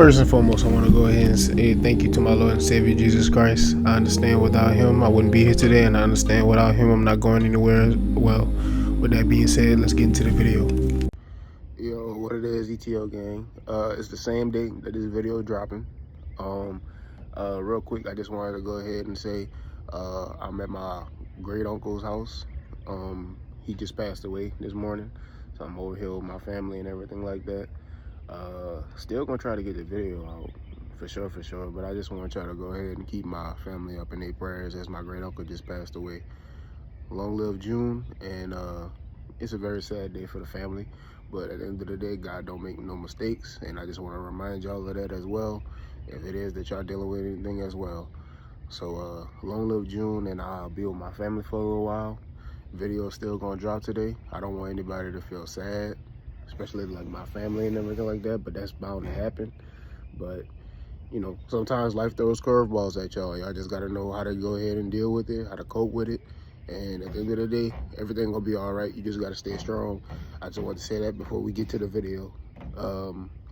First and foremost, I want to go ahead and say thank you to my Lord and Savior Jesus Christ. I understand without him I wouldn't be here today, and I understand without him I'm not going anywhere. Well, with that being said, let's get into the video. Yo, what it is, ETO gang. It's the same day that this video is dropping. Real quick, I just wanted to go ahead and say I'm at my great uncle's house. He just passed away this morning, so I'm over here with my family and everything like that. Still gonna try to get the video out for sure, but I just want to try to go ahead and keep my family up in their prayers as my great uncle just passed away. Long live June, and it's a very sad day for the family, but at the end of the day, God don't make no mistakes, and I just want to remind y'all of that as well, if it is that y'all dealing with anything as well. So long live June, and I'll be with my family for a little while. Video is still gonna drop today. I don't want anybody to feel sad, especially like my family and everything like that, but that's bound to happen. But you know, sometimes life throws curveballs at y'all. Y'all just gotta know how to go ahead and deal with it, how to cope with it, and at the end of the day, everything gonna be all right. You just gotta stay strong. I just want to say that before we get to the video.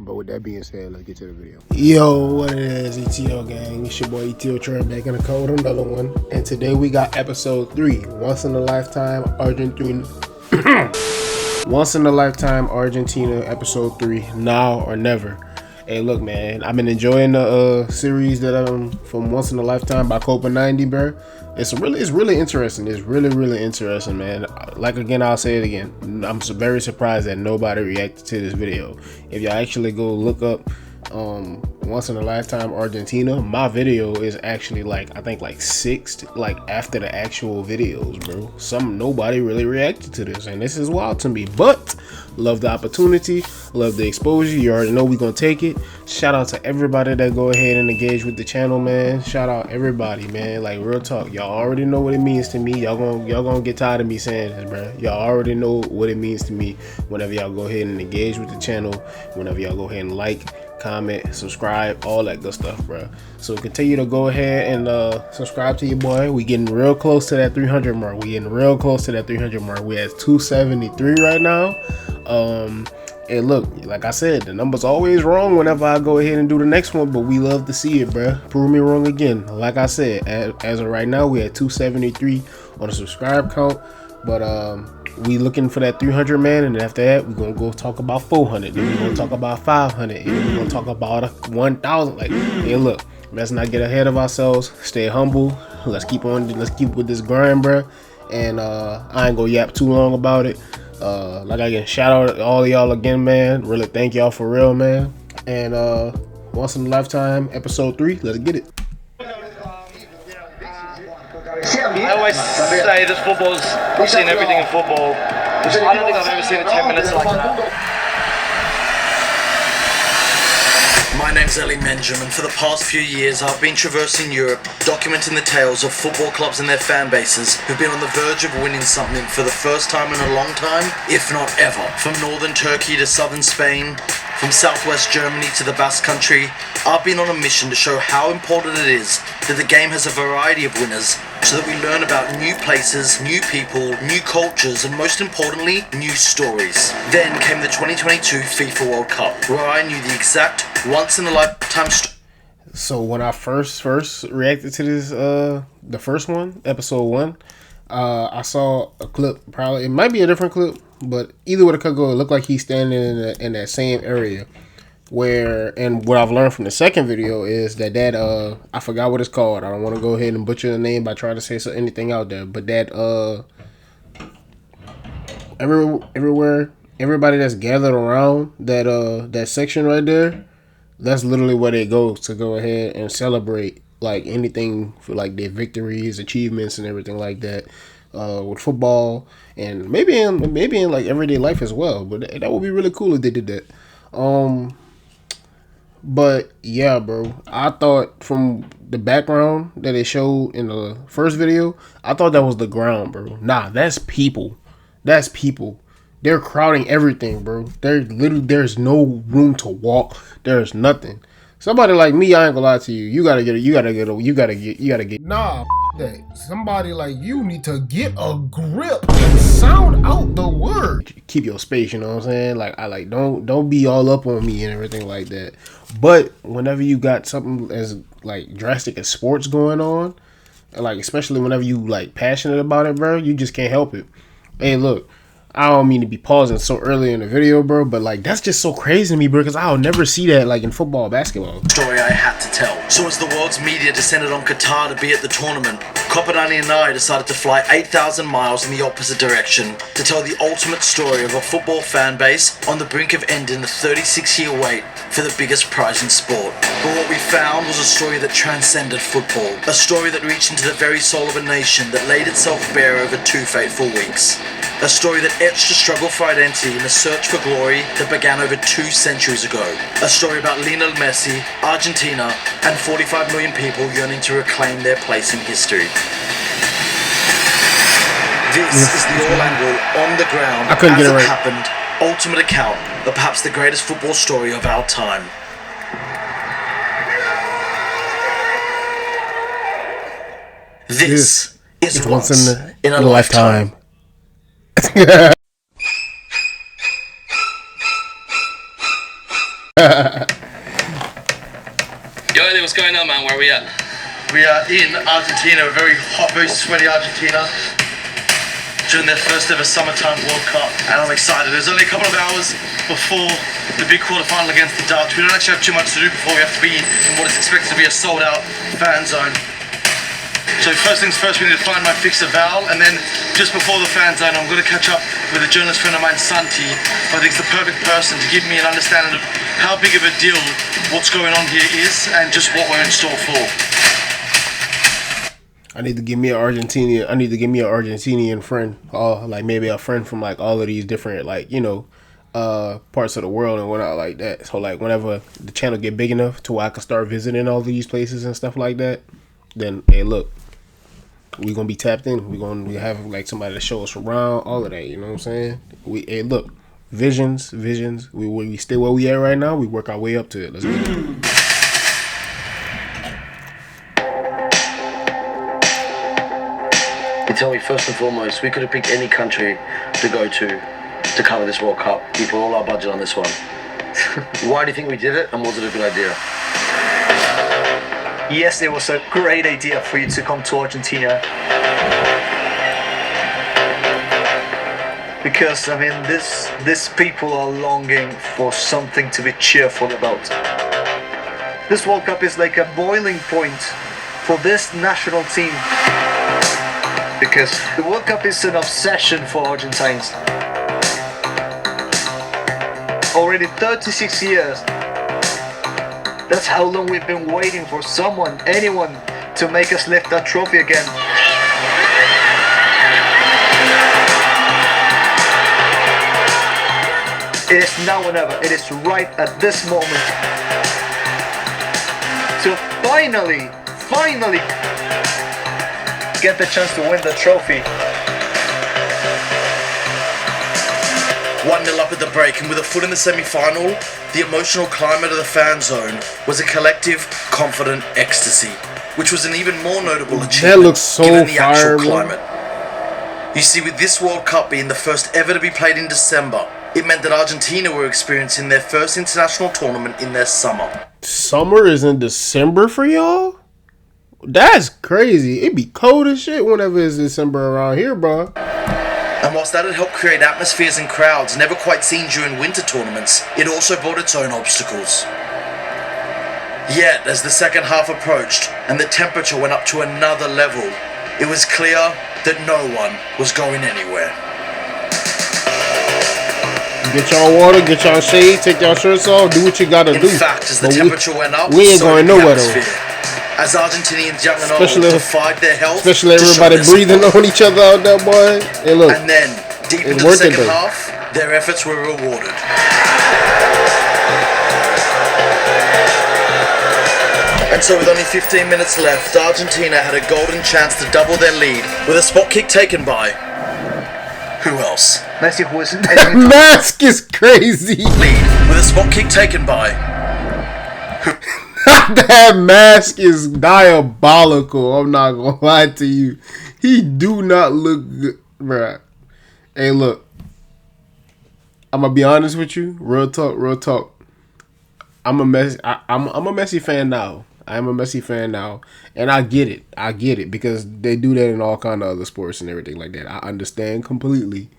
But with that being said, let's get to the video. Yo, what it is, ETO gang? It's your boy ETO Trey back in the code, another one. And today we got episode 3, Once in a Lifetime Argentina. Once in a Lifetime Argentina, episode 3, Now or Never. Hey, look, man, I've been enjoying the series that from Once in a Lifetime by Copa 90, bro. It's really interesting. It's really interesting, man. Like, again, I'll say it again. I'm very surprised that nobody reacted to this video. If y'all actually go look up Once in a Lifetime Argentina, my video is actually I think 6th after the actual videos, bro. Nobody really reacted to this, and this is wild to me, but love the opportunity, love the exposure. You already know we're gonna take it. Shout out to everybody that go ahead and engage with the channel, man. Shout out everybody, man. Like, real talk, y'all already know what it means to me. Y'all gonna get tired of me saying this, bro. Y'all already know what it means to me whenever y'all go ahead and engage with the channel, whenever y'all go ahead and like, comment, subscribe, all that good stuff, bro. So continue to go ahead and subscribe to your boy. We getting real close to that 300 mark. We at 273 right now. And look, like I said, the number's always wrong whenever I go ahead and do the next one, but we love to see it, bro. Prove me wrong again. Like I said, as of right now, we at 273 on the subscribe count, but we looking for that 300, man. And after that, we're gonna go talk about 400, then we're gonna talk about 500, and then we're gonna talk about 1,000. Like, hey, look, let's not get ahead of ourselves. Stay humble. Let's keep with this grind, bro. And I ain't gonna yap too long about it. Like, again, shout out to all of y'all again, man. Really thank y'all for real, man. And Once in a Lifetime episode 3, let's get it. I always say this football's, I've seen everything in football. I don't think I've ever seen a 10 minutes like that. My name's Ellie Menjum, and for the past few years I've been traversing Europe, documenting the tales of football clubs and their fan bases who've been on the verge of winning something for the first time in a long time, if not ever. From northern Turkey to southern Spain, from southwest Germany to the Basque Country, I've been on a mission to show how important it is that the game has a variety of winners, so that we learn about new places, new people, new cultures, and most importantly, new stories. Then came the 2022 FIFA World Cup, where I knew the exact once-in-a-lifetime So when I first reacted to this, the first one, episode 1, I saw a clip. Probably it might be a different clip, but either way it could go, it looked like he's standing in that same area. And what I've learned from the second video is that I forgot what it's called. I don't want to go ahead and butcher the name by trying to say anything out there, but that everywhere, everybody that's gathered around that section right there, that's literally where they go to go ahead and celebrate like anything for like their victories, achievements, and everything like that, with football, and maybe in like everyday life as well. But that would be really cool if they did that. But yeah, bro, I thought from the background that they showed in the first video, I thought that was the ground, bro. Nah, that's people. That's people. They're crowding everything, bro. There's no room to walk. There's nothing. Somebody like me, I ain't gonna lie to you. You gotta get. Nah, that somebody like you need to get a grip and sound out the word. Keep your space, you know what I'm saying? Like, I like don't be all up on me and everything like that. But whenever you got something as like drastic as sports going on, like especially whenever you like passionate about it, bro, you just can't help it. Hey, look, I don't mean to be pausing so early in the video, bro, but like that's just so crazy to me, bro, because I'll never see that like in football or basketball. Story I had to tell. So as the world's media descended on Qatar to be at the tournament, Kopanani and I decided to fly 8,000 miles in the opposite direction to tell the ultimate story of a football fan base on the brink of ending the 36-year wait for the biggest prize in sport. But what we found was a story that transcended football, a story that reached into the very soul of a nation that laid itself bare over 2 fateful weeks. A story that etched a struggle for identity and a search for glory that began over 2 centuries ago. A story about Lionel Messi, Argentina, and 45 million people yearning to reclaim their place in history. This is the all-angle, on the ground, as it happened, ultimate account of perhaps the greatest football story of our time. This is once in a lifetime. Yo, what's going on, man? Where are we at? We are in Argentina, a very hot, very sweaty Argentina, during their first ever summertime World Cup, and I'm excited. There's only a couple of hours before the big quarterfinal against the Dutch. We don't actually have too much to do before we have to be in what is expected to be a sold-out fan zone. So first things first, we need to find my fixer Val, and then just before the fan zone, I'm going to catch up with a journalist friend of mine, Santi, who I think is the perfect person to give me an understanding of how big of a deal what's going on here is, and just what we're in store for. I need to give me an Argentinian friend, like maybe a friend from like all of these different like parts of the world and whatnot like that. So like whenever the channel get big enough to where I can start visiting all of these places and stuff like that, then hey, look, we gonna be tapped in. We have like somebody to show us around, all of that. You know what I'm saying? Hey, look, visions. We stay where we at right now. We work our way up to it. Let's get it. You tell me, first and foremost, we could have picked any country to go to cover this World Cup. We put all our budget on this one. Why do you think we did it, and was it a good idea? Yes, it was a great idea for you to come to Argentina. Because, I mean, these people are longing for something to be cheerful about. This World Cup is like a boiling point for this national team. Because the World Cup is an obsession for Argentines. Already 36 years. That's how long we've been waiting for anyone, to make us lift that trophy again. It is now or never. It is right at this moment. To finally get the chance to win the trophy. 1-0 up at the break, and with a foot in the semi-final, the emotional climate of the fan zone was a collective, confident ecstasy, which was an even more notable achievement that looks so given the actual fire, climate. You see, with this World Cup being the first ever to be played in December, it meant that Argentina were experiencing their first international tournament in their summer. Summer is in December for y'all? That's crazy. It be cold as shit whenever it's December around here, bro. And whilst that had helped create atmospheres and crowds never quite seen during winter tournaments, it also brought its own obstacles. Yet, as the second half approached and the temperature went up to another level, it was clear that no one was going anywhere. Get y'all water, get y'all shade, take y'all shirts off, do what you gotta do. In fact, as the temperature went up, we ain't going nowhere though. As Argentinians young and old defied their health, especially everybody breathing on each other out there, boy. Hey, look, and then, deep into the second half, their efforts were rewarded. And so with only 15 minutes left, Argentina had a golden chance to double their lead with a spot kick taken by... who else? Messi, who is... Mask is crazy! Lead with a spot kick taken by... That mask is diabolical. I'm not gonna lie to you. He do not look good, bruh. Hey, look. I'm gonna be honest with you. Real talk, real talk. I'm a Messi fan now. I'm a Messi fan now, and I get it. I get it because they do that in all kind of other sports and everything like that. I understand completely,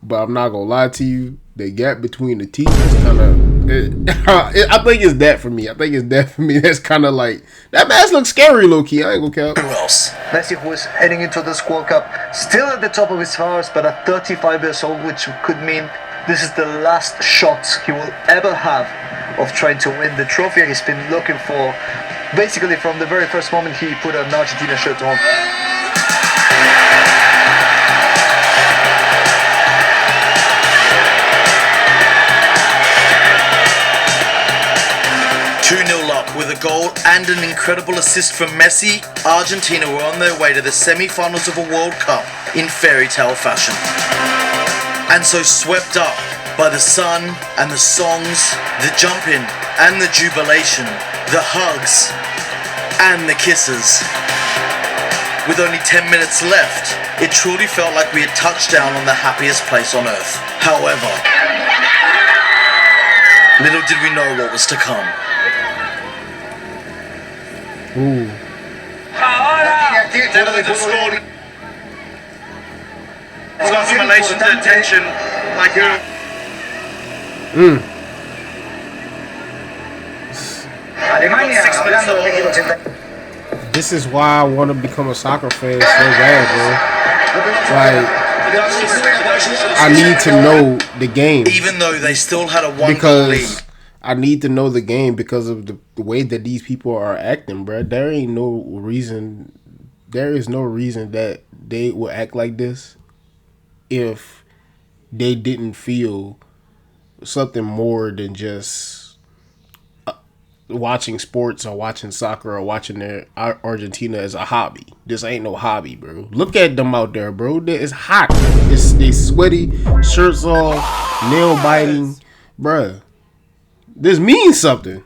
but I'm not gonna lie to you. The gap between the teeth is kind of. I think it's that for me. I think it's that for me. That's kind of like that mask looks scary, low key. I ain't gonna count. Who else? Messi, who is heading into this World Cup, still at the top of his powers, but at 35 years old, which could mean this is the last shot he will ever have of trying to win the trophy he's been looking for. Basically, from the very first moment he put an Argentina shirt on. 2-0 up with a goal and an incredible assist from Messi. Argentina were on their way to the semi-finals of a World Cup in fairy tale fashion. And so swept up by the sun and the songs, the jumping and the jubilation, the hugs and the kisses. With only 10 minutes left, it truly felt like we had touched down on the happiest place on earth. However, little did we know what was to come. Ooh. It's got some relation to attention like that. This is why I want to become a soccer fan so bad, bro. Like, I need to know the game. Even though they still had a 1-goal lead. Because I need to know the game because of the way that these people are acting, bro. There is no reason that they will act like this if they didn't feel something more than just watching sports or watching soccer or watching their Argentina as a hobby. This ain't no hobby, bro. Look at them out there, bro. It's hot. They sweaty, shirts off, nail biting, bruh. This means something.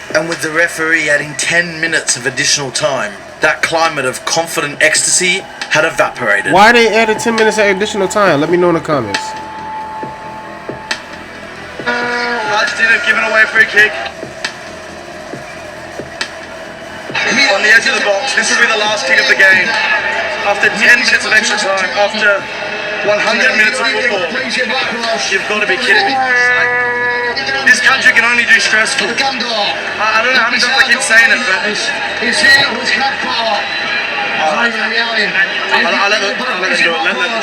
And with the referee adding 10 minutes of additional time, that climate of confident ecstasy had evaporated. Why they added 10 minutes of additional time? Let me know in the comments. Argentina giving away a free kick. On the edge of the box, this will be the last kick of the game. After 10 minutes of extra time, after 100 minutes of football, you've got to be kidding me. This country can only do stressful. I don't know how many times I keep saying it, but I'll let them do it. Let them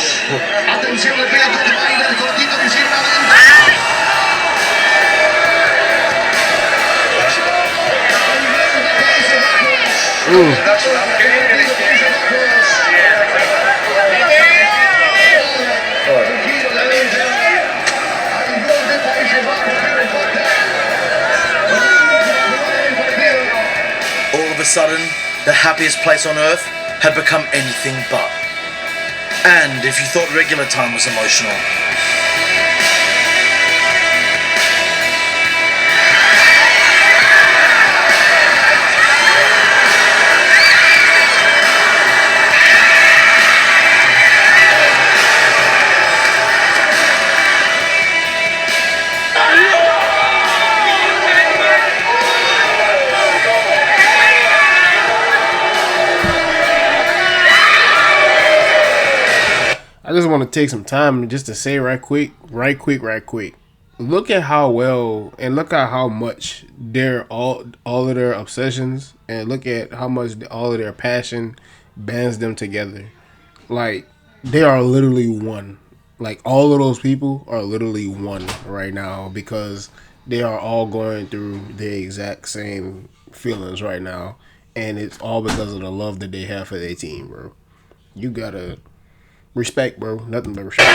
All of a sudden, the happiest place on earth had become anything but. And if you thought regular time was emotional, I just want to take some time just to say right quick. Look at how well and look at how much all of their obsessions and look at how much all of their passion bands them together. Like they are literally one. Like all of those people are literally one right now because they are all going through the exact same feelings right now, and it's all because of the love that they have for their team, bro. You gotta respect, bro. Nothing but respect.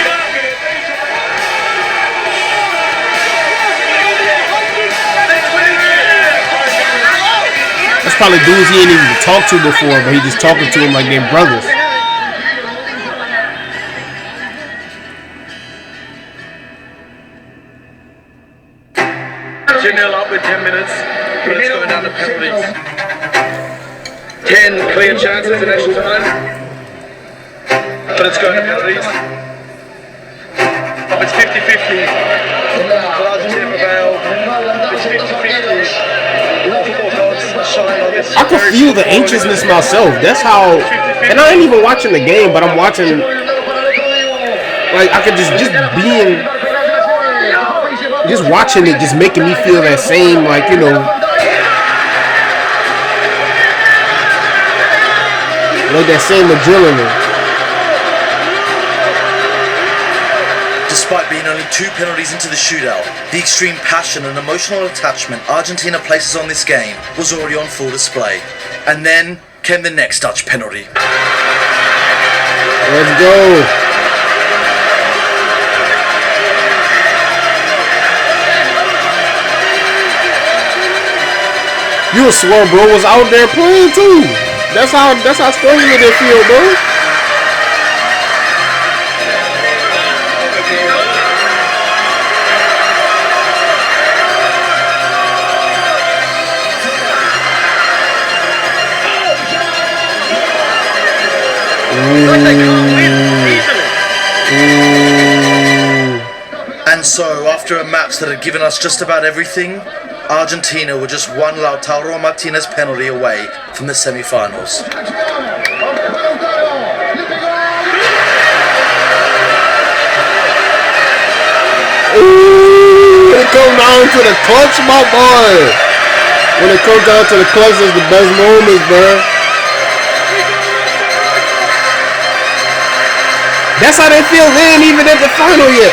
That's probably dudes he ain't even talked to before, but he just talking to him like they're brothers. 2-0 up with 10 minutes, but it's going down to penalties. 10 clear chances in extra time, but it's going to penalties. It's 50-50. For Argentina prevail. It's 50-50. I can feel the anxiousness myself. That's how, and I ain't even watching the game, but I'm watching. Like I could just being, just watching it, just making me feel that same, like, you know, like that same adrenaline. Despite being only 2 penalties into the shootout, the extreme passion and emotional attachment Argentina places on this game was already on full display. And then came the next Dutch penalty. Let's go. You swear, bro, was out there playing too. That's how strong they feel, bro. And so, after a match that had given us just about everything, Argentina were just one Lautaro Martinez penalty away from the semi-finals. Ooh, it comes down to the clutch, my boy. When it comes down to the clutch, it's the best moments, bro. That's how they feel. They ain't even at the final yet.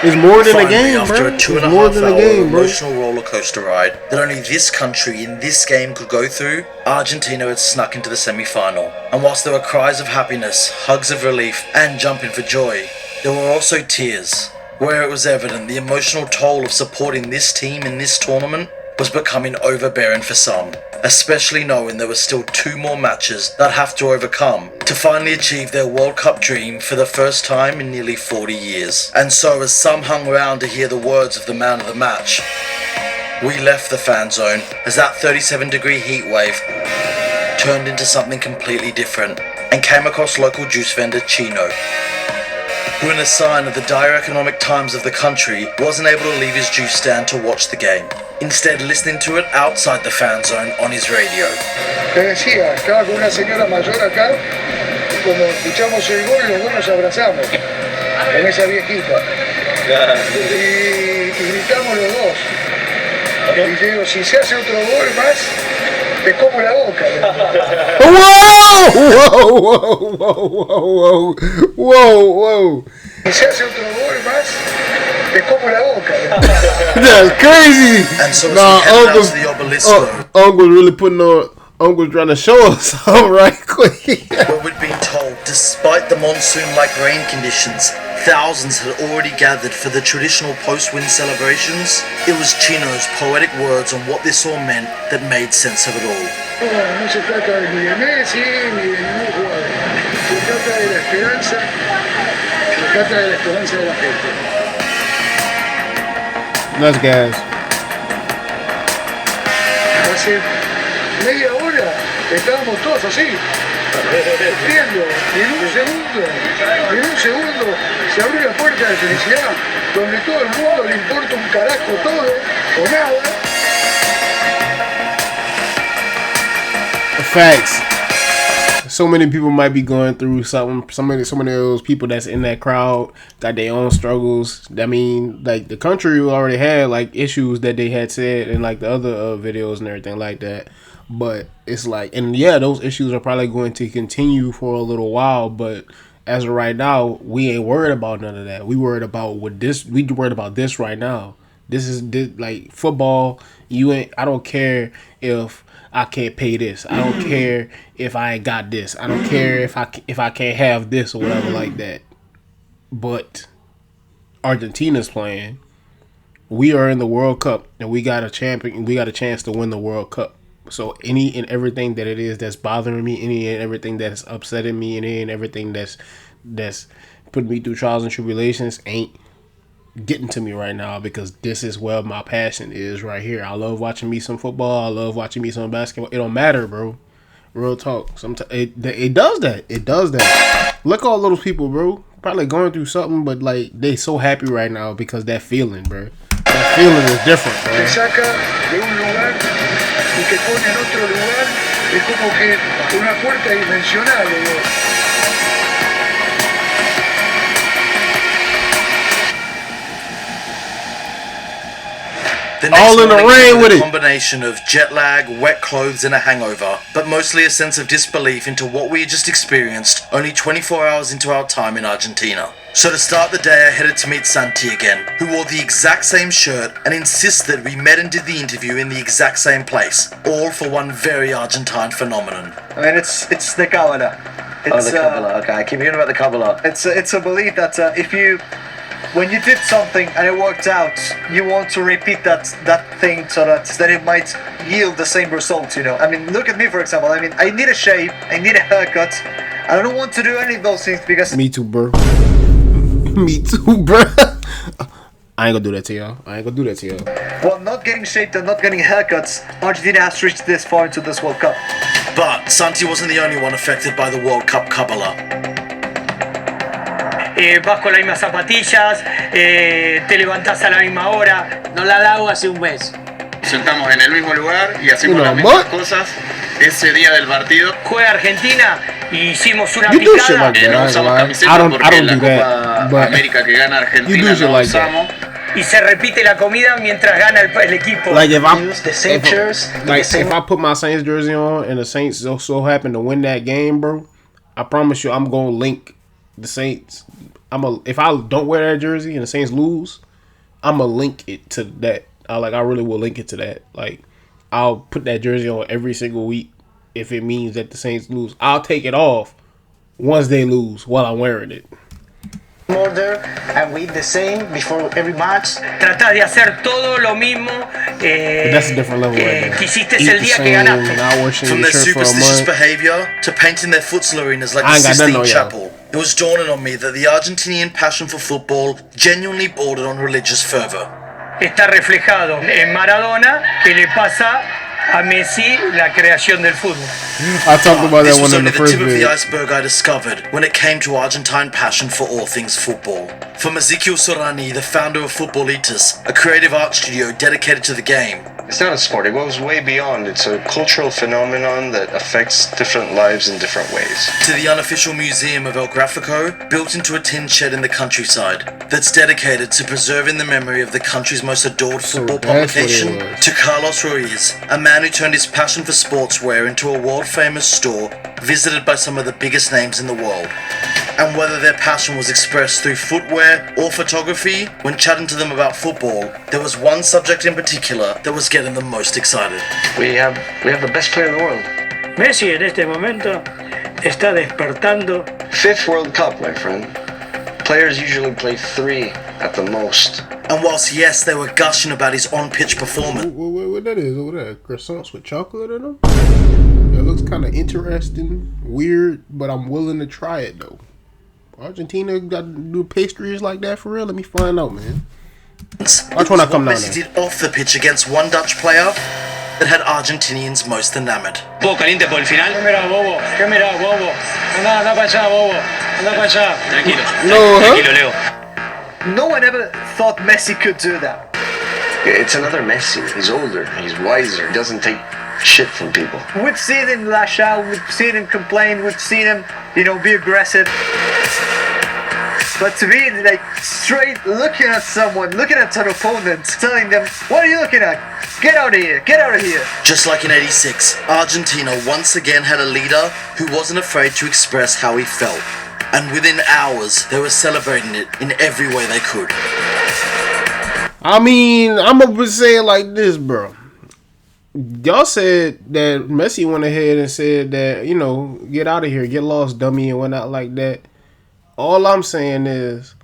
It's more than a game, after bro. a 2.5-hour emotional roller coaster ride that only this country in this game could go through, Argentina had snuck into the semi-final. And whilst there were cries of happiness, hugs of relief, and jumping for joy, there were also tears, where it was evident the emotional toll of supporting this team in this tournament was becoming overbearing for some, especially knowing there were still 2 more matches they'd have to overcome to finally achieve their World Cup dream for the first time in nearly 40 years. And so as some hung around to hear the words of the man of the match, we left the fan zone as that 37-degree heat wave turned into something completely different and came across local juice vendor Chino, who in a sign of the dire economic times of the country wasn't able to leave his juice stand to watch the game, instead listening to it outside the fan zone on his radio. Te decía, estaba con una señora mayor acá y cuando escuchamos el gol los dos nos abrazamos con esa viejita y gritamos los dos y yo digo, si se hace otro gol más te como la boca. Whoa. Si se hace otro gol más te como la boca. That's crazy. And so Uncle's the obelisk, Uncle's really putting on. Uncle's trying to show us something right quick. Where we'd been told, despite the monsoon-like rain conditions, thousands had already gathered for the traditional post-win celebrations. It was Chino's poetic words on what this all meant that made sense of it all. No se trata ni de Messi ni de ningún jugador. Se trata de la esperanza. Se trata de la esperanza de la gente. Let's guys. Hace media hora estábamos todos así, viendo, y en un segundo se abrió la puerta de felicidad, donde todo el mundo le importa un carajo todo o nada. Facts. So many people might be going through something. So many of those people that's in that crowd got their own struggles. I mean, like the country already had like issues that they had said in like the other videos and everything like that. But it's like, and yeah, those issues are probably going to continue for a little while. But as of right now, we ain't worried about none of that. We worried about we worried about this right now. This is like football. I don't care if I can't pay this. I don't care if I ain't got this. I don't care if I can't have this or whatever like that. But Argentina's playing. We are in the World Cup and we got a champion. We got a chance to win the World Cup. So any and everything that it is that's bothering me, any and everything that's upsetting me, any and everything that's putting me through trials and tribulations ain't getting to me right now, because this is where my passion is right here. I love watching me some football. I love watching me some basketball. It don't matter, bro. Real talk. Sometimes it does that. It does that. Look at all those people, bro. Probably going through something, but like they so happy right now because that feeling, bro. That feeling is different, bro. Te saca de un lugar y te pone en otro lugar. Es como que una puerta dimensional, digo. The next All in the morning rain came with a it. combination of jet lag, wet clothes, and a hangover, but mostly a sense of disbelief into what we had just experienced only 24 hours into our time in Argentina. So to start the day, I headed to meet Santi again, who wore the exact same shirt and insisted we met and did the interview in the exact same place, all for one very Argentine phenomenon. I mean, it's the Kabbalah. It's, the Kabbalah, okay, I keep hearing about the Kabbalah. It's a belief that when you did something and it worked out, you want to repeat that thing so that it might yield the same result, you know. I mean, look at me, for example. I mean, I need a shave, I need a haircut. I don't want to do any of those things because... Me too, bro. Me too, bro. I ain't gonna do that to y'all. Well, not getting shaved and not getting haircuts, Argentina has reached this far into this World Cup. But Santi wasn't the only one affected by the World Cup Kabbalah. Vas con las mismas zapatillas, te levantás a la misma hora. No la hago hace un mes. Sentamos en el mismo lugar y hacemos las mismas cosas ese día del partido. Juega Argentina y hicimos una You do shit picada. like that, No usamos I camiseta don't porque la do Copa that, but América que gana you Argentina do shit no like that. usamos. Y se repite la comida mientras gana el equipo. Like if I Use the same chairs, if I put my Saints jersey on and the Saints so happen to win that game, bro, I promise you I'm gonna link the Saints. If I don't wear that jersey and the Saints lose, I'ma link it to that. I really will link it to that. Like I'll put that jersey on every single week if it means that the Saints lose. I'll take it off once they lose while I'm wearing it. Order and we eat the same before every match. Tratás de hacer todo lo mismo That's a different level right there. que hiciste Eat el the día same, que ganaste. not washing From your their shirt for a superstitious month. behaviour to painting their futsal arenas like I the ain't got nothing Sistine on y'all. Chapel, it was dawning on me that the Argentinian passion for football genuinely bordered on religious fervour. Está reflejado en Maradona, que le pasa a Messi la creación del fútbol. I talked about This that was one in only the the first tip of the video. iceberg I discovered when it came to Argentine passion for all things football. From Ezequiel Sorani, the founder of Futbolitas, a creative art studio dedicated to the game, It's not a sport, it goes way beyond. It's a cultural phenomenon that affects different lives in different ways. to the unofficial museum of El Grafico, built into a tin shed in the countryside, that's dedicated to preserving the memory of the country's most adored football that's what it publication, was. to Carlos Ruiz, a man who turned his passion for sportswear into a world-famous store visited by some of the biggest names in the world. And whether their passion was expressed through footwear or photography, when chatting to them about football, there was one subject in particular that was getting them most excited. We have the best player in the world. Messi en este momento está despertando. 5th World Cup, my friend. Players usually play 3 at the most. And whilst yes, they were gushing about his on-pitch performance, What that is over there? Croissants with chocolate in them? It looks kind of interesting, weird, but I'm willing to try it though. Argentina got to do pastries like that for real? Let me find out, man. Watch when I come down Messi there. did off the pitch against one Dutch player that had Argentinians most enamored. Poco caliente por el final. ¿Qué mirá, bobo? ¿Qué mirá, bobo? Anda para allá, bobo. Anda para allá. Tranquilo. No, huh? Tranquilo, Leo. No one ever thought Messi could do that. It's another Messi. He's older, he's wiser, he doesn't take shit from people. We've seen him lash out, we've seen him complain, we've seen him, be aggressive. But to be like straight looking at someone, looking at an opponent, telling them, what are you looking at? Get out of here, get out of here. Just like in '86, Argentina once again had a leader who wasn't afraid to express how he felt. And within hours, they were celebrating it in every way they could. I mean, I'm gonna say it like this, bro. Y'all said that Messi went ahead and said that, get out of here, get lost, dummy, and whatnot like that. All I'm saying is,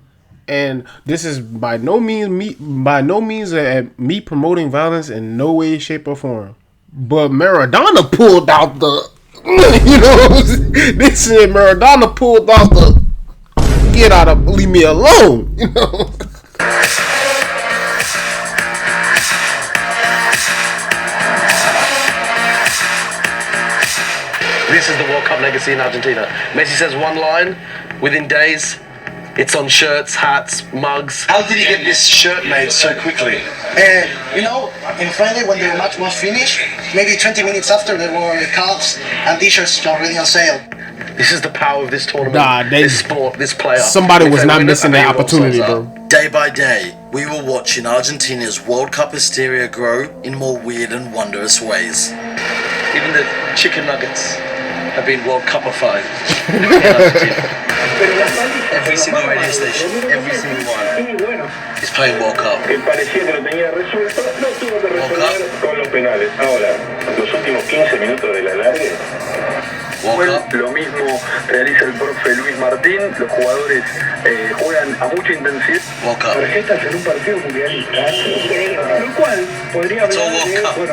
and this is by no means me promoting violence in no way, shape, or form. But Maradona pulled out the, they said Maradona pulled out the, get out of, leave me alone, This is the World Cup legacy in Argentina. Messi says one line, within days, it's on shirts, hats, mugs. How did he get this shirt made so quickly? In Friday when the match was finished, maybe 20 minutes after, there were cards and t-shirts already on sale. This is the power of this tournament, this sport, this player. Somebody was not missing that opportunity, bro. Day by day, we were watching Argentina's World Cup hysteria grow in more weird and wondrous ways. Even the chicken nuggets have been World Cupified. Every single radio station, every single one, is playing World Cup. World Cup. Lo mismo realiza el profe Luis Martín. Los jugadores juegan a mucha intensidad. Tarjetas en un partido mundialista. Lo cual podría hablar de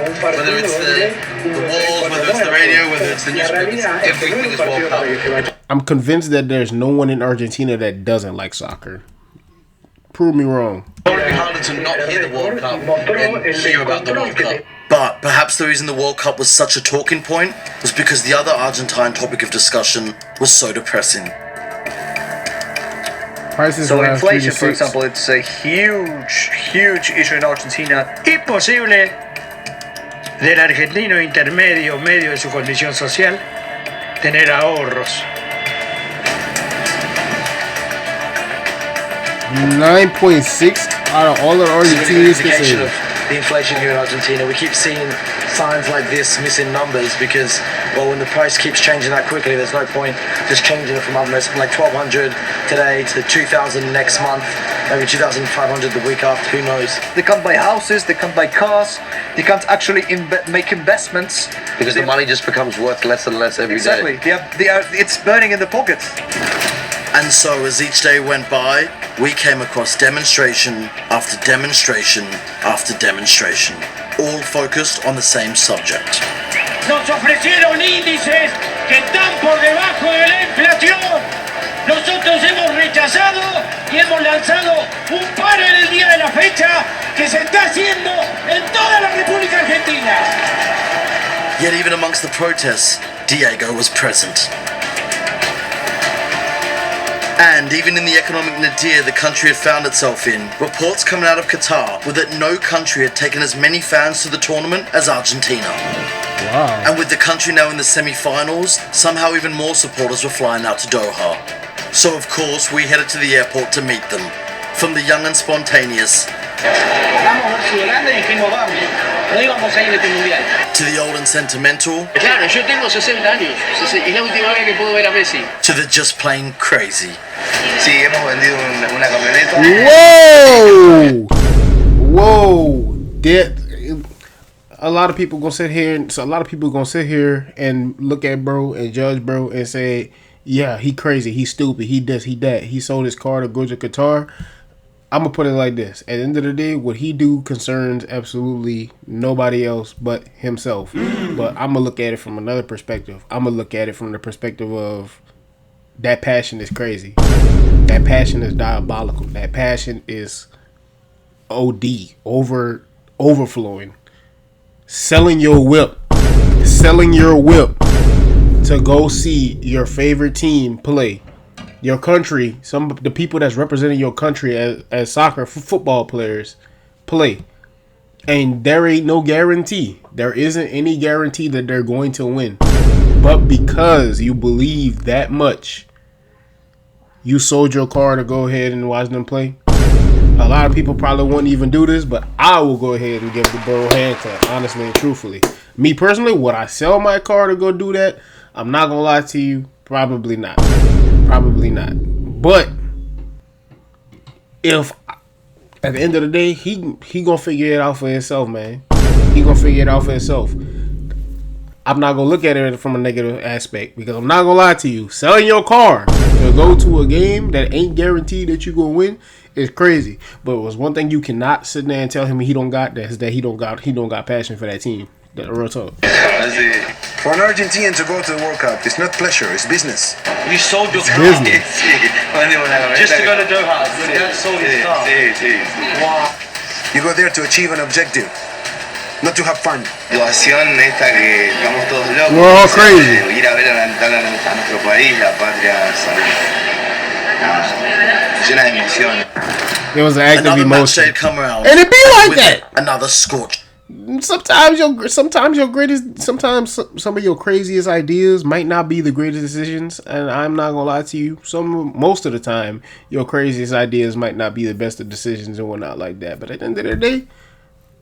un partido whether it's the walls, whether it's the radio, whether it's the newspapers, everything is World Cup. I'm convinced that there's no one in Argentina that doesn't like soccer. Prove me wrong. It would be harder to not hear the World Cup than hear about the World Cup. But perhaps the reason the World Cup was such a talking point was because the other Argentine topic of discussion was so depressing. Prices So inflation, for example, it's a huge issue in Argentina. Imposible del argentino intermedio, medio de su condición social, tener ahorros. 9.6 out of all the Argentinians can say. The inflation here in Argentina, we keep seeing signs like this missing numbers because, well, when the price keeps changing that quickly, there's no point just changing it from, I don't know, something like 1,200 today to 2,000 next month, maybe 2,500 the week after, who knows. They can't buy houses, they can't buy cars, they can't actually make investments. Because the money just becomes worth less and less every day. Exactly, it's burning in the pockets. And so, as each day went by, we came across demonstration after demonstration after demonstration, all focused on the same subject. Nos ofrecieron índices que están por debajo de la inflación. Nosotros hemos rechazado y hemos lanzado un paro en el día de la fecha que se está haciendo en toda la República Argentina. Yet even amongst the protests, Diego was present. And even in the economic nadir the country had found itself in, reports coming out of Qatar were that no country had taken as many fans to the tournament as Argentina. Wow. And with the country now in the semi-finals, somehow even more supporters were flying out to Doha. So of course we headed to the airport to meet them. From the young and spontaneous to the old and sentimental, Claro, yo tengo 60 años, es la última vez que puedo ver a Messi. to the just plain crazy. Sí, hemos vendido una camioneta. Whoa! A lot of people gonna sit here and look at bro and judge bro and say, yeah, he crazy, he stupid, he this, he that, he sold his car to go to Qatar. I'm gonna put it like this: at the end of the day, what he do concerns absolutely nobody else but himself. But I'm gonna look at it from another perspective. I'm gonna look at it from the perspective of that passion is crazy. That passion is diabolical. That passion is OD, overflowing. Selling your whip to go see your favorite team play. Your country, the people that's representing your country as soccer football players play. And there ain't no guarantee. There isn't any guarantee that they're going to win. But because you believe that much, you sold your car to go ahead and watch them play. A lot of people probably wouldn't even do this, but I will go ahead and give the bro a hand clap, honestly and truthfully. Me personally, would I sell my car to go do that? I'm not going to lie to you. Probably not. But if at the end of the day, he gonna figure it out for himself, man. He gonna figure it out for himself. I'm not gonna look at it from a negative aspect because I'm not gonna lie to you. Selling your car to go to a game that ain't guaranteed that you gonna win is crazy. But it was one thing you cannot sit there and tell him he don't got that is that he don't got passion for that team. That real talk. For an Argentinian to go to the World Cup, it's not pleasure, it's business. You sold your car. Business. Just to go to Doha. Your dad sold his car. Wow. You go there to achieve an objective, not to have fun. Situación esta que estamos todos locos. We're all crazy. Ir a ver a nuestro país, la patria, llena de emoción. There was an act of Another match emotion, day come around, and it be like with that. it, another scorch. Sometimes your greatest, sometimes some of your craziest ideas might not be the greatest decisions, and I'm not gonna lie to you. Most of the time, your craziest ideas might not be the best of decisions and whatnot like that. But at the end of the day,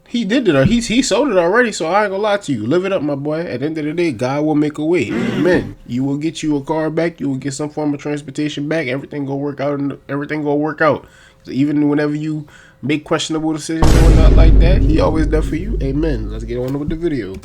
he did it, or he sold it already. So I ain't gonna lie to you. Live it up, my boy. At the end of the day, God will make a way. Amen. You will get you a car back. You will get some form of transportation back. Everything gonna work out, and everything gonna work out. So even whenever you make questionable decisions and whatnot like that, he always there for you. Amen. Let's get on with the video.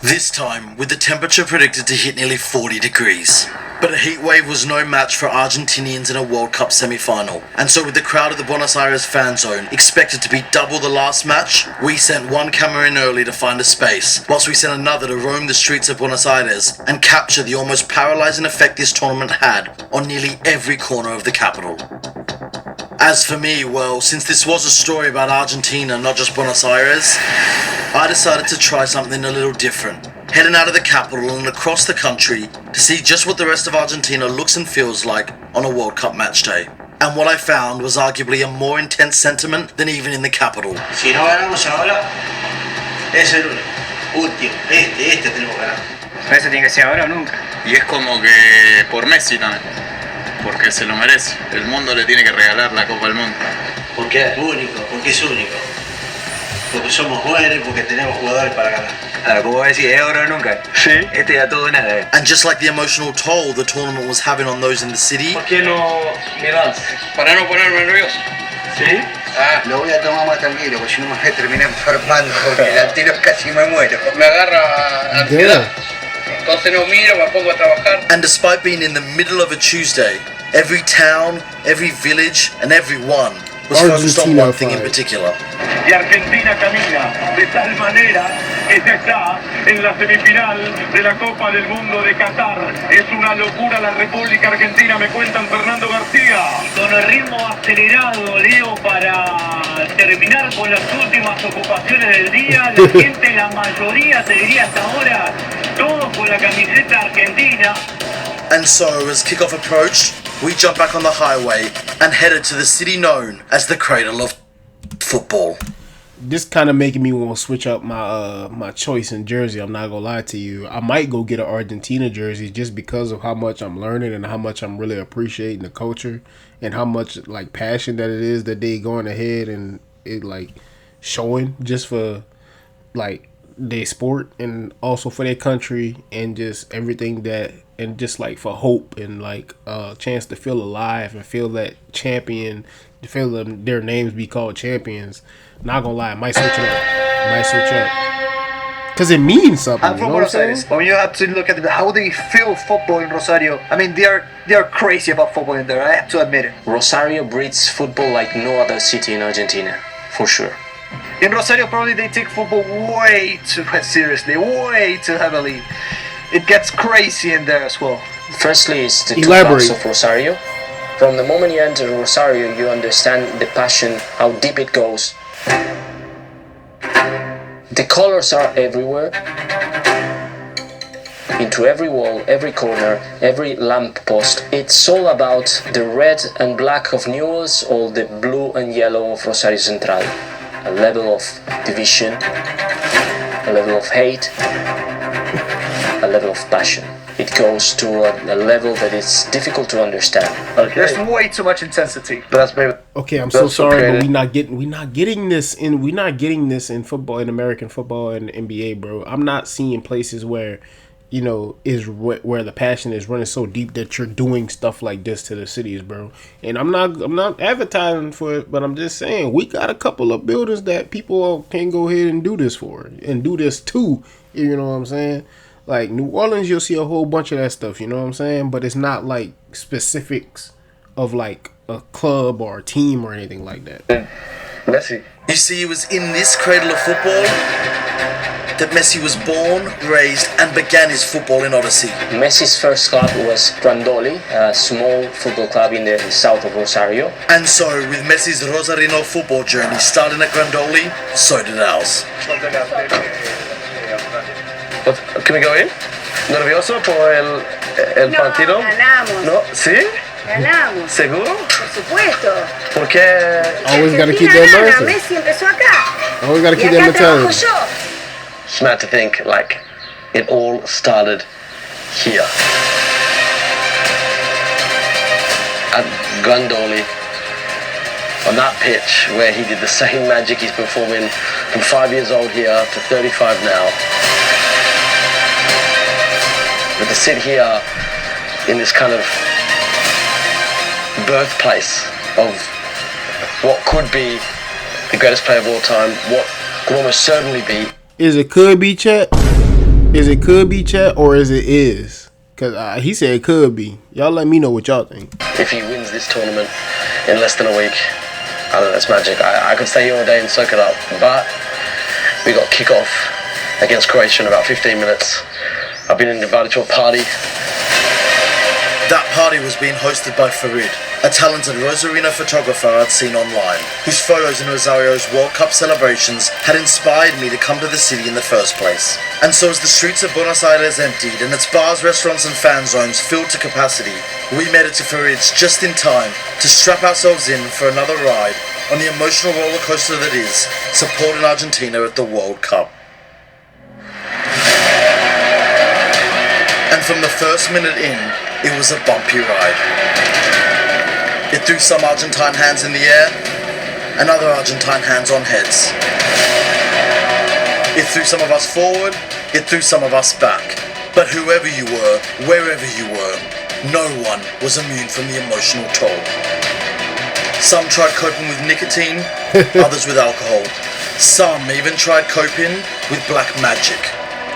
This time, with the temperature predicted to hit nearly 40 degrees. But a heat wave was no match for Argentinians in a World Cup semi-final. And so with the crowd at the Buenos Aires fan zone expected to be double the last match, we sent one camera in early to find a space, whilst we sent another to roam the streets of Buenos Aires and capture the almost paralysing effect this tournament had on nearly every corner of the capital. As for me, well, since this was a story about Argentina, not just Buenos Aires, I decided to try something a little different. Heading out of the capital and across the country to see just what the rest of Argentina looks and feels like on a World Cup match day. And what I found was arguably a more intense sentiment than even in the capital. Si no ganamos ahora, es el último. Este tenemos que ganar. Ese tiene que ser ahora o nunca. Y es como que por Messi también. Porque se lo merece. El mundo le tiene que regalar la Copa del Mundo. Porque es único, porque es único. Porque somos buenos y porque tenemos jugadores para ganar. Ahora, como voy a decir, es ahora o nunca. Sí. Este ya todo nada. And just like the emotional toll the tournament was having on those in the city, ¿Por qué no me das? Para no ponerme nervioso. ¿Sí? Lo voy a tomar más tranquilo, porque si no me voy a terminar enfermando, porque al tiro casi me muero. Me agarra ansiedad. Entonces no miro, me pongo a trabajar. and despite being in the middle of a Tuesday, every town, every village, and everyone was focused on one thing in particular. Y Argentina camina de tal manera que ya está en la semifinal de la Copa del Mundo de Qatar. Es una locura la República Argentina, me cuentan Fernando García. Con el ritmo acelerado, Leo, para terminar con las últimas ocupaciones del día, la gente, la mayoría, te diría hasta ahora, todos con la camiseta argentina. And so, as kickoff approached, we jumped back on the highway and headed to the city known as the cradle of football. This kind of making me want to switch up my my choice in jersey. I'm not gonna lie to you. I might go get an Argentina jersey just because of how much I'm learning and how much I'm really appreciating the culture and how much like passion that it is that they going ahead and it like showing just for like their sport and also for their country and just everything that and just like for hope and like a chance to feel alive and feel that champion, to feel them, their names be called champions. Not gonna lie, I might switch it up. Because it means something. I'm from Buenos Aires. When you have to look at how they feel football in Rosario, I mean, they are crazy about football in there. I have to admit it. Rosario breeds football like no other city in Argentina, for sure. In Rosario, probably they take football way too seriously, way too heavily. It gets crazy in there as well. Firstly, it's the two blocks of Rosario. From the moment you enter Rosario, you understand the passion, how deep it goes. The colors are everywhere. Into every wall, every corner, every lamp post. It's all about the red and black of Newell's or the blue and yellow of Rosario Central. A level of division, a level of hate, a level of passion. It goes to a level that is difficult to understand. There's way too much intensity. Okay, I'm so sorry, but we're not getting this in football, in American football and NBA, bro. I'm not seeing places where, you know, where the passion is running so deep that you're doing stuff like this to the cities, bro. And I'm not advertising for it, but I'm just saying we got a couple of buildings that people can go ahead and do this for and do this too. You know what I'm saying? Like New Orleans, you'll see a whole bunch of that stuff. You know what I'm saying? But it's not like specifics of like a club or a team or anything like that. Messi, You see, it was in this cradle of football that Messi was born, raised, and began his footballing odyssey. Messi's first club was Grandoli, a small football club in the south of Rosario. And so, with Messi's Rosarino football journey starting at Grandoli, so did ours. Can we go in? ¿Nervioso por el partido? Ganamos. ¿No? ¿Sí? Ganamos. ¿Seguro? Por supuesto. ¿Por qué? Always gotta keep Argentina that gana, mindset. Messi empezó acá. Always gotta keep Y that acá trabajo mentality. yo. It's mad to think, like, it all started here. At Grandoli, on that pitch where he did the same magic he's performing from 5 years old here to 35 now. But to sit here in this kind of birthplace of what could be the greatest player of all time, what could almost certainly be. Is it could be, chat? Is it could be, chat, or is it is? Because he said it could be. Y'all let me know what y'all think. If he wins this tournament in less than a week, I don't know, that's magic. I could stay here all day and soak it up. But we got kick-off against Croatia in about 15 minutes. I've been invited to a party. That party was being hosted by Farid, a talented Rosarino photographer I'd seen online, whose photos in Rosario's World Cup celebrations had inspired me to come to the city in the first place. And so as the streets of Buenos Aires emptied and its bars, restaurants and fan zones filled to capacity, we made it to Farid's just in time to strap ourselves in for another ride on the emotional roller coaster that is supporting Argentina at the World Cup. And from the first minute in, it was a bumpy ride. It threw some Argentine hands in the air, and other Argentine hands on heads. It threw some of us forward, it threw some of us back. But whoever you were, wherever you were, no one was immune from the emotional toll. Some tried coping with nicotine, others with alcohol. Some even tried coping with black magic.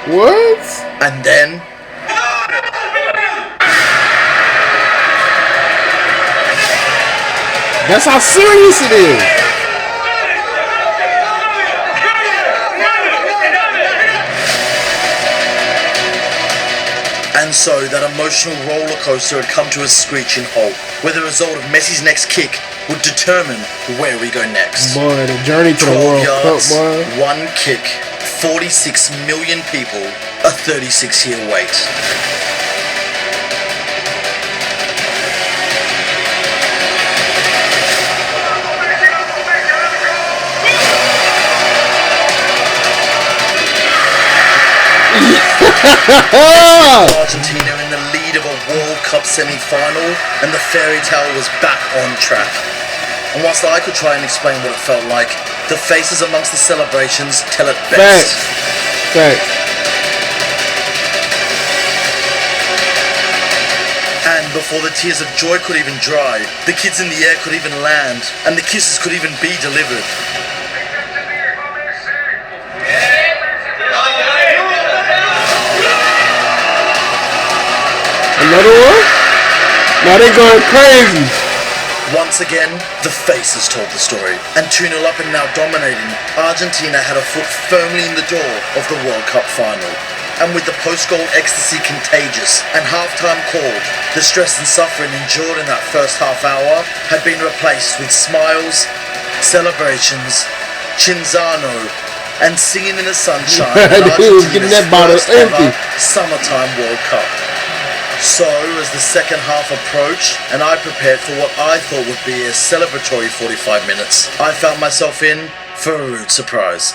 What? And then... That's how serious it is. And so that emotional roller coaster had come to a screeching halt, where the result of Messi's next kick would determine where we go next. Boy, the journey to the 12 World yards, Cup, boy. one kick, 46 million people, a 36-year wait. Argentina in the lead of a World Cup semi-final, and the fairy tale was back on track. And whilst I could try and explain what it felt like, the faces amongst the celebrations tell it best. Facts. And before the tears of joy could even dry, the kids in the air could even land, and the kisses could even be delivered. Another one? Now they going crazy. Once again, the faces told the story. And 2-0 up and now dominating, Argentina had a foot firmly in the door of the World Cup final. And with the post-goal ecstasy contagious and half-time called, the stress and suffering endured in that first half hour had been replaced with smiles, celebrations, chinzano, and singing in the sunshine. Dude, getting that bottle empty. Summertime World Cup. So, as the second half approached, and I prepared for what I thought would be a celebratory 45 minutes, I found myself in for a rude surprise.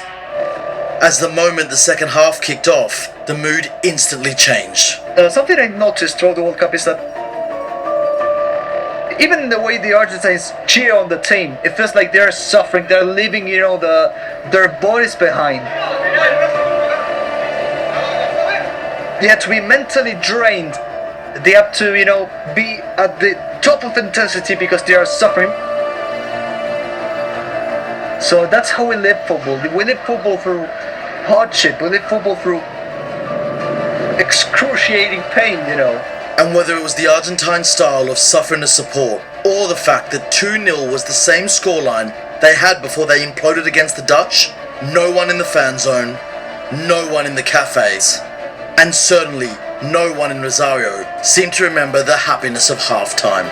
As the moment the second half kicked off, the mood instantly changed. Something I noticed throughout the World Cup is that even the way the Argentines cheer on the team, it feels like they're suffering, they're leaving, their bodies behind. They have to be mentally drained. They have to, be at the top of intensity because they are suffering. So that's how we live football. We live football through hardship. We live football through excruciating pain, And whether it was the Argentine style of suffering to support, or the fact that 2-0 was the same scoreline they had before they imploded against the Dutch? No one in the fan zone, no one in the cafes, and certainly no one in Rosario seemed to remember the happiness of halftime.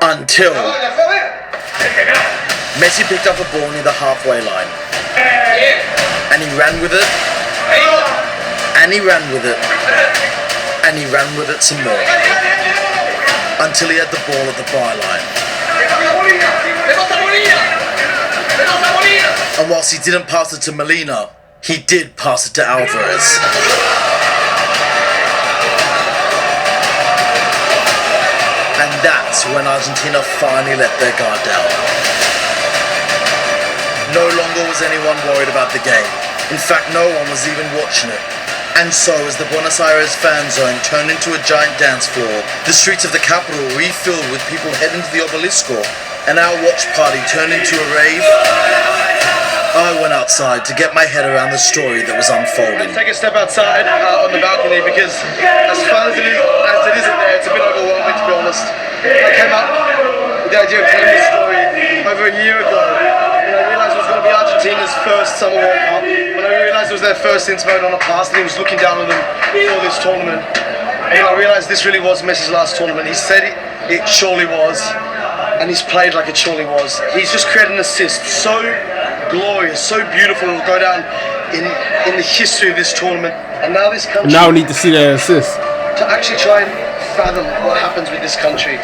Until Messi picked up a ball near the halfway line, and he ran with it, and he ran with it, and he ran with it some more, until he had the ball at the byline. And whilst he didn't pass it to Molina, he did pass it to Alvarez. And that's when Argentina finally let their guard down. No longer was anyone worried about the game. In fact, no one was even watching it. And so, as the Buenos Aires fan zone turned into a giant dance floor, the streets of the capital refilled with people heading to the Obelisco, and our watch party turned into a rave, I went outside to get my head around the story that was unfolding. Take a step outside on the balcony because as fun as it is in there, it's a bit overwhelming to be honest. I came up with the idea of telling this story over a year ago when I realised it was going to be Argentina's first Summer World Cup, when I realised it was their first stint vote on a pass and he was looking down on them for this tournament. And I realised this really was Messi's last tournament. He said it surely was, and he's played like it surely was. He's just created an assist so glorious, so beautiful, will go down in the history of this tournament. And now this country, now we need to see that assist. to actually try and fathom what happens with this country.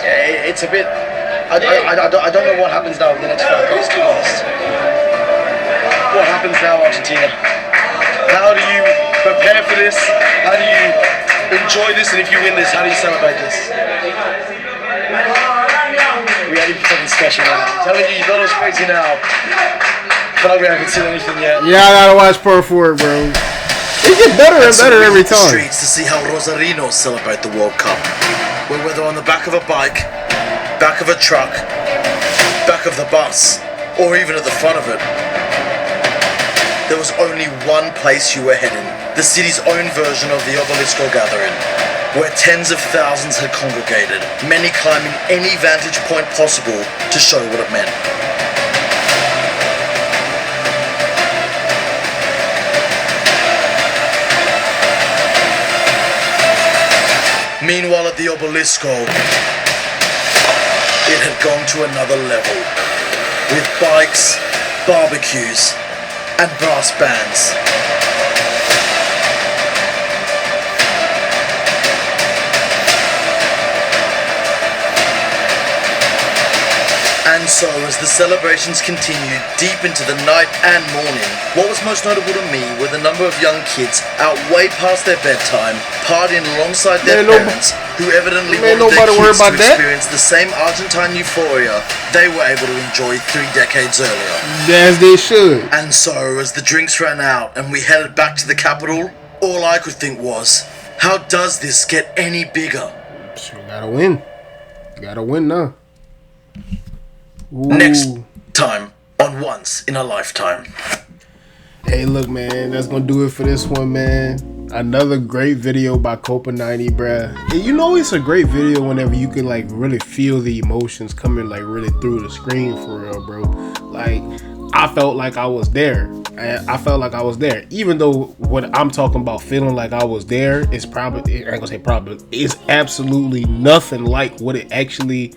It's a bit, I don't know what happens now in the next 5 days, to be honest. What happens now, Argentina? How do you prepare for this? How do you enjoy this? And if you win this, how do you celebrate this? We had something special now. I'm telling you, you thought it was crazy now. But we haven't seen anything yet. Yeah, I gotta watch part 4, bro. It gets better and better every time. Streets to see how Rosarinos celebrate the World Cup, where whether on the back of a bike, back of a truck, back of the bus, or even at the front of it, there was only one place you were heading, the city's own version of the Obelisco gathering, where tens of thousands had congregated, many climbing any vantage point possible to show what it meant. Meanwhile at the Obelisco, it had gone to another level, with bikes, barbecues, and brass bands. And so, as the celebrations continued deep into the night and morning, what was most notable to me were the number of young kids out way past their bedtime, partying alongside their parents, who evidently wanted their kids to experience the same Argentine euphoria they were able to enjoy 3 decades earlier. As they should. And so, as the drinks ran out and we headed back to the capital, all I could think was, how does this get any bigger? Sure, gotta win. Gotta win now. Ooh. Next time on Once in a Lifetime. Hey, look, man, that's gonna do it for this one, man. Another great video by Copa 90, bruh. And you know it's a great video whenever you can like really feel the emotions coming like really through the screen for real, bro. Like I felt like I was there. I felt like I was there. Even though what I'm talking about feeling like I was there is probably, I ain't gonna say probably, it's absolutely nothing like what it actually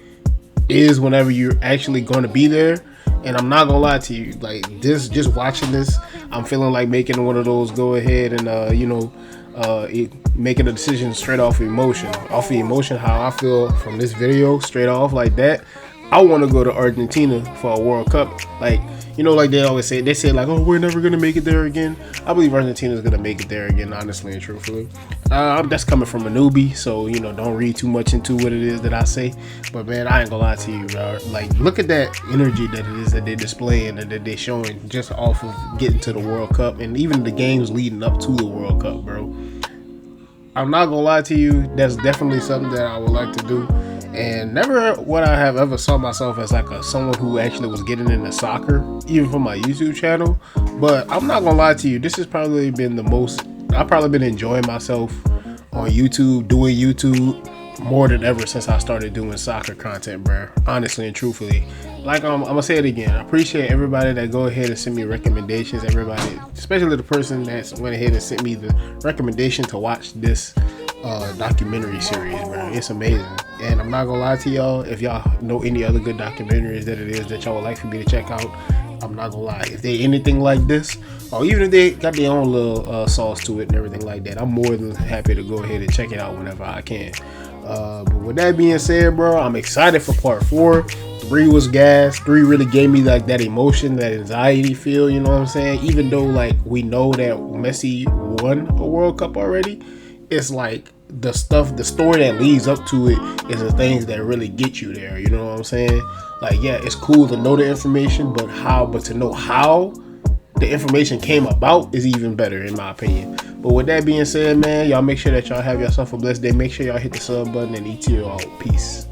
is whenever you're actually going to be there. And I'm not gonna lie to you, like this, just watching this, I'm feeling like making one of those go ahead and making a decision straight off of emotion, how I feel from this video straight off like that. I want to go to Argentina for a World Cup. Like, you know, like they always say, they say like, oh, we're never going to make it there again. I believe Argentina is going to make it there again, honestly and truthfully. That's coming from a newbie, so, you know, don't read too much into what it is that I say. But, man, I ain't going to lie to you, bro. Like, look at that energy that it is that they're displaying and that they're showing just off of getting to the World Cup and even the games leading up to the World Cup, bro. I'm not going to lie to you. That's definitely something that I would like to do. And never would I have ever saw myself as like someone who actually was getting into soccer, even from my YouTube channel. But I'm not gonna lie to you, this has probably been the most I've probably been enjoying myself on YouTube, doing YouTube more than ever since I started doing soccer content, bro. Honestly and truthfully, like I'm gonna say it again. I appreciate everybody that go ahead and send me recommendations. Everybody, especially the person that went ahead and sent me the recommendation to watch this documentary series, bro. It's amazing. And I'm not gonna lie to y'all, if y'all know any other good documentaries that it is that y'all would like for me to check out, I'm not gonna lie, if they anything like this, or even if they got their own little sauce to it and everything like that, I'm more than happy to go ahead and check it out whenever I can. But with that being said, bro, I'm excited for part 4. 3 was gas. 3 really gave me like that emotion, that anxiety feel, you know what I'm saying? Even though like we know that Messi won a World Cup already, it's like the story that leads up to it is the things that really get you there, you know what I'm saying? Like, yeah, it's cool to know the information, but to know how the information came about is even better, in my opinion. But with that being said, man, y'all make sure that y'all have yourself a blessed day. Make sure y'all hit the sub button and ETO out. Peace.